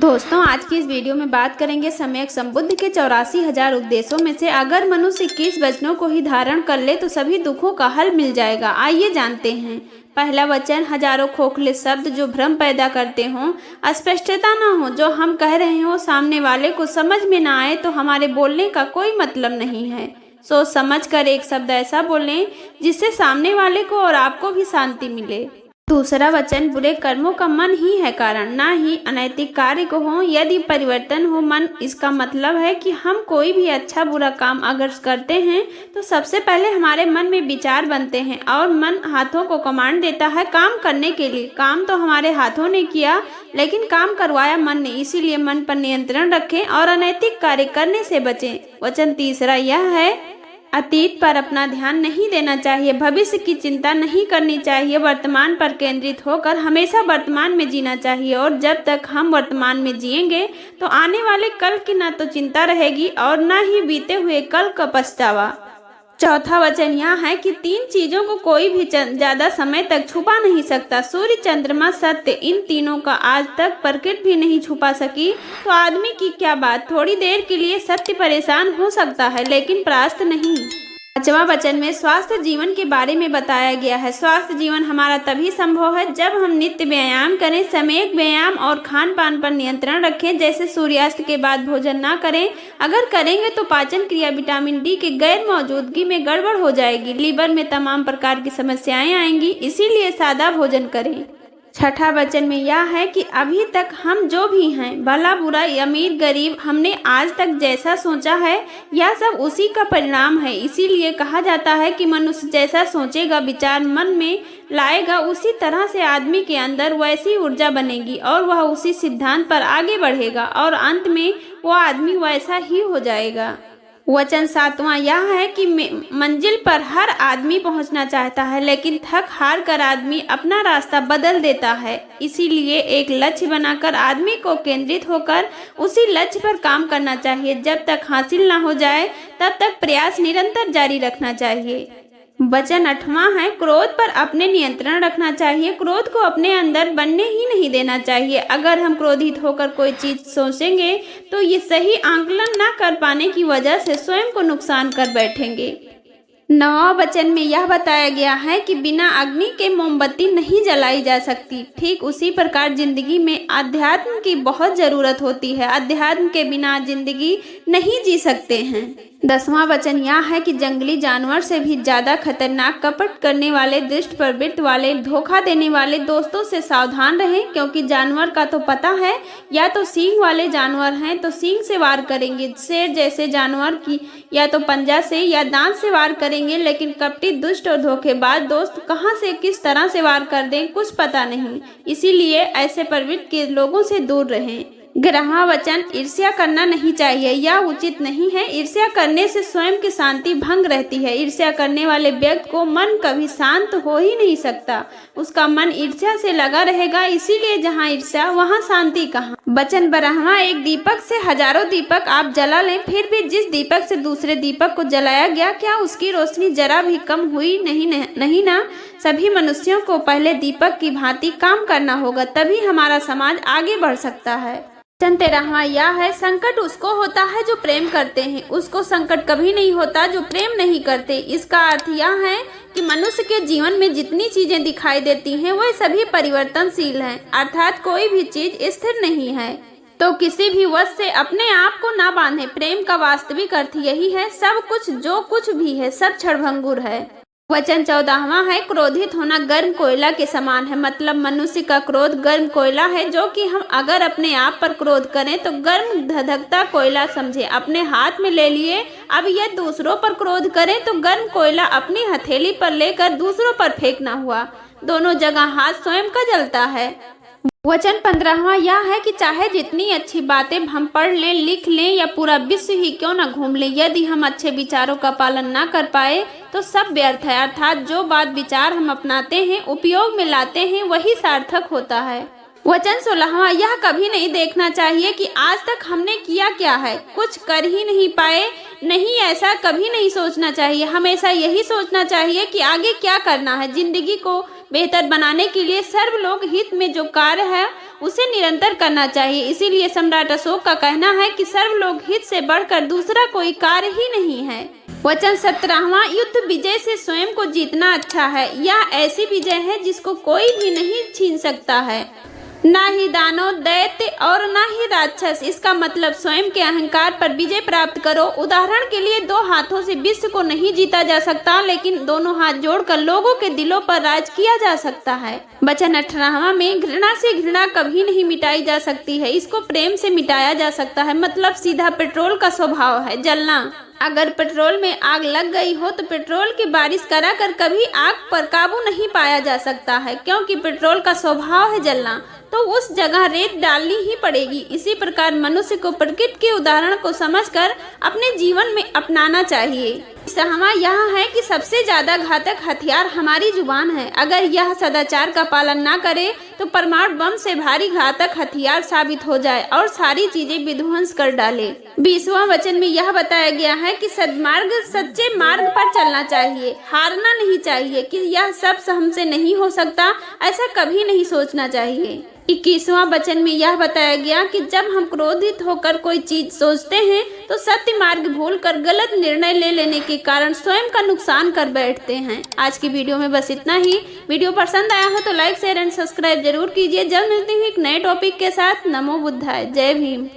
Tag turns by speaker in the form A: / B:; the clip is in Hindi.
A: दोस्तों, आज की इस वीडियो में बात करेंगे सम्यक संबुद्ध के 84,000 उपदेशों में से अगर मनुष्य 21 वचनों को ही धारण कर ले तो सभी दुखों का हल मिल जाएगा। आइए जानते हैं। पहला वचन, हजारों खोखले शब्द जो भ्रम पैदा करते हों, अस्पष्टता ना हो, जो हम कह रहे हो सामने वाले को समझ में ना आए तो हमारे बोलने का कोई मतलब नहीं है। सोच समझ कर एक शब्द ऐसा बोलें जिससे सामने वाले को और आपको भी शांति मिले। दूसरा वचन, बुरे कर्मों का मन ही है कारण, ना ही अनैतिक कार्य को हो। यदि परिवर्तन हो मन, इसका मतलब है कि हम कोई भी अच्छा बुरा काम अगर करते हैं तो सबसे पहले हमारे मन में विचार बनते हैं और मन हाथों को कमांड देता है काम करने के लिए। काम तो हमारे हाथों ने किया लेकिन काम करवाया मन ने, इसीलिए मन पर नियंत्रण रखें और अनैतिक कार्य करने से बचें। वचन तीसरा यह है, अतीत पर अपना ध्यान नहीं देना चाहिए, भविष्य की चिंता नहीं करनी चाहिए, वर्तमान पर केंद्रित होकर हमेशा वर्तमान में जीना चाहिए। और जब तक हम वर्तमान में जिएंगे तो आने वाले कल की ना तो चिंता रहेगी और ना ही बीते हुए कल का पछतावा। चौथा वचन यह है कि तीन चीजों को कोई भी ज्यादा समय तक छुपा नहीं सकता, सूर्य, चंद्रमा, सत्य। इन तीनों का आज तक प्रकृति भी नहीं छुपा सकी तो आदमी की क्या बात। थोड़ी देर के लिए सत्य परेशान हो सकता है लेकिन परास्त नहीं। पांचवा वचन में स्वास्थ्य जीवन के बारे में बताया गया है। स्वास्थ्य जीवन हमारा तभी संभव है जब हम नित्य व्यायाम करें, सामयिक व्यायाम और खान पान पर नियंत्रण रखें, जैसे सूर्यास्त के बाद भोजन ना करें। अगर करेंगे तो पाचन क्रिया विटामिन डी के गैर मौजूदगी में गड़बड़ हो जाएगी, लीवर में तमाम प्रकार की समस्याएं आएंगी, इसीलिए सादा भोजन करें। छठा वचन में यह है कि अभी तक हम जो भी हैं, भला बुरा, अमीर गरीब, हमने आज तक जैसा सोचा है यह सब उसी का परिणाम है। इसीलिए कहा जाता है कि मनुष्य जैसा सोचेगा, विचार मन में लाएगा, उसी तरह से आदमी के अंदर वैसी ऊर्जा बनेगी और वह उसी सिद्धांत पर आगे बढ़ेगा और अंत में वह आदमी वैसा ही हो जाएगा। वचन सातवां यह है कि मंजिल पर हर आदमी पहुंचना चाहता है लेकिन थक हार कर आदमी अपना रास्ता बदल देता है। इसीलिए एक लक्ष्य बनाकर आदमी को केंद्रित होकर उसी लक्ष्य पर काम करना चाहिए। जब तक हासिल ना हो जाए तब तक प्रयास निरंतर जारी रखना चाहिए। वचन आठवां है, क्रोध पर अपने नियंत्रण रखना चाहिए, क्रोध को अपने अंदर बनने ही नहीं देना चाहिए। अगर हम क्रोधित होकर कोई चीज सोचेंगे तो ये सही आंकलन ना कर पाने की वजह से स्वयं को नुकसान कर बैठेंगे। नौवां वचन में यह बताया गया है कि बिना अग्नि के मोमबत्ती नहीं जलाई जा सकती। ठीक उसी प्रकार जिंदगी में अध्यात्म की बहुत जरूरत होती है, अध्यात्म के बिना जिंदगी नहीं जी सकते हैं। 10वां वचन यह है कि जंगली जानवर से भी ज्यादा खतरनाक, कपट करने वाले, दुष्ट प्रवृत्ति वाले, धोखा देने वाले दोस्तों से सावधान रहें, क्योंकि जानवर का तो पता है या तो सींग वाले जानवर हैं तो सींग से वार करेंगे, शेर जैसे जानवर की या तो पंजा से या दांत से वार करेंगे, लेकिन कपटी, दुष्ट और धोखेबाज दोस्त कहां से किस तरह से वार कर दें कुछ पता नहीं। इसीलिए ऐसे प्रवृत्ति के लोगों से दूर रहें। 11वां वचन, ईर्ष्या करना नहीं चाहिए, यह उचित नहीं है। ईर्ष्या करने से स्वयं की शांति भंग रहती है। ईर्ष्या करने वाले व्यक्ति को मन कभी शांत हो ही नहीं सकता, उसका मन ईर्ष्या से लगा रहेगा। इसीलिए जहाँ ईर्ष्या वहाँ शांति कहाँ। वचन 12वां, एक दीपक से हजारों दीपक आप जला लें, फिर भी जिस दीपक से दूसरे दीपक को जलाया गया, क्या उसकी रोशनी जरा भी कम हुई नहीं ना। सभी मनुष्यों को पहले दीपक की भांति काम करना होगा, तभी हमारा समाज आगे बढ़ सकता है। वचन 13वां यह है, संकट उसको होता है जो प्रेम करते हैं, उसको संकट कभी नहीं होता जो प्रेम नहीं करते। इसका अर्थ यह है कि मनुष्य के जीवन में जितनी चीजें दिखाई देती हैं वह सभी परिवर्तनशील हैं, अर्थात कोई भी चीज स्थिर नहीं है। तो किसी भी वश से अपने आप को ना बांधे। प्रेम का वास्तविक अर्थ यही है, सब कुछ जो कुछ भी है सब क्षणभंगुर है। वचन 14वां है, क्रोधित होना गर्म कोयला के समान है, मतलब मनुष्य का क्रोध गर्म कोयला है, जो कि हम अगर अपने आप पर क्रोध करें तो गर्म धधकता कोयला समझे अपने हाथ में ले लिए। अब यह दूसरों पर क्रोध करें तो गर्म कोयला अपनी हथेली पर लेकर दूसरों पर फेंकना हुआ, दोनों जगह हाथ स्वयं का जलता है। वचन 15वां यह है कि चाहे जितनी अच्छी बातें हम पढ़ लें, लिख लें या पूरा विश्व ही क्यों न घूम लें, यदि हम अच्छे विचारों का पालन ना कर पाए तो सब व्यर्थ है। अर्थात जो बात विचार हम अपनाते हैं, उपयोग में लाते हैं, वही सार्थक होता है। वचन 16वां यह कभी नहीं देखना चाहिए कि आज तक हमने किया क्या है, कुछ कर ही नहीं पाए, नहीं, ऐसा कभी नहीं सोचना चाहिए। हमेशा यही सोचना चाहिए कि आगे क्या करना है। जिंदगी को बेहतर बनाने के लिए सर्वलोक हित में जो कार्य है उसे निरंतर करना चाहिए। इसीलिए सम्राट अशोक का कहना है कि सर्वलोक हित से बढ़कर दूसरा कोई कार्य ही नहीं है। वचन 17वां, युद्ध विजय से स्वयं को जीतना अच्छा है। यह ऐसी विजय है जिसको कोई भी नहीं छीन सकता है, ना ही दानव, दैत्य और ना ही राक्षस। इसका मतलब स्वयं के अहंकार पर विजय प्राप्त करो। उदाहरण के लिए 2 हाथों से विश्व को नहीं जीता जा सकता, लेकिन दोनों हाथ जोड़कर लोगों के दिलों पर राज किया जा सकता है। वचन 18वां में, घृणा से घृणा कभी नहीं मिटाई जा सकती है, इसको प्रेम से मिटाया जा सकता है। मतलब सीधा पेट्रोल का स्वभाव है जलना। अगर पेट्रोल में आग लग गई हो तो पेट्रोल की बारिश कराकर कभी आग पर काबू नहीं पाया जा सकता है, क्योंकि पेट्रोल का स्वभाव है जलना, तो उस जगह रेत डालनी ही पड़ेगी। इसी प्रकार मनुष्य को प्रकृति के उदाहरण को समझकर अपने जीवन में अपनाना चाहिए। सहमा यह है कि सबसे ज्यादा घातक हथियार हमारी जुबान है। अगर यह सदाचार का पालन ना करे तो परमाणु बम से भारी घातक हथियार साबित हो जाए और सारी चीजें विध्वंस कर डाले। 20वां वचन में यह बताया गया है कि सद्मार्ग, सच्चे मार्ग पर चलना चाहिए, हारना नहीं चाहिए कि यह सब हमसे नहीं हो सकता, ऐसा कभी नहीं सोचना चाहिए। 21वां वचन में यह बताया गया कि जब हम क्रोधित होकर कोई चीज सोचते हैं तो सत्य मार्ग भूलकर गलत निर्णय ले लेने के कारण स्वयं का नुकसान कर बैठते हैं। आज की वीडियो में बस इतना ही। वीडियो पसंद आया हो तो लाइक, शेयर एंड सब्सक्राइब जरूर कीजिए। जल्द मिलते हैं एक नए टॉपिक के साथ। नमो बुद्धाय। जय भीम।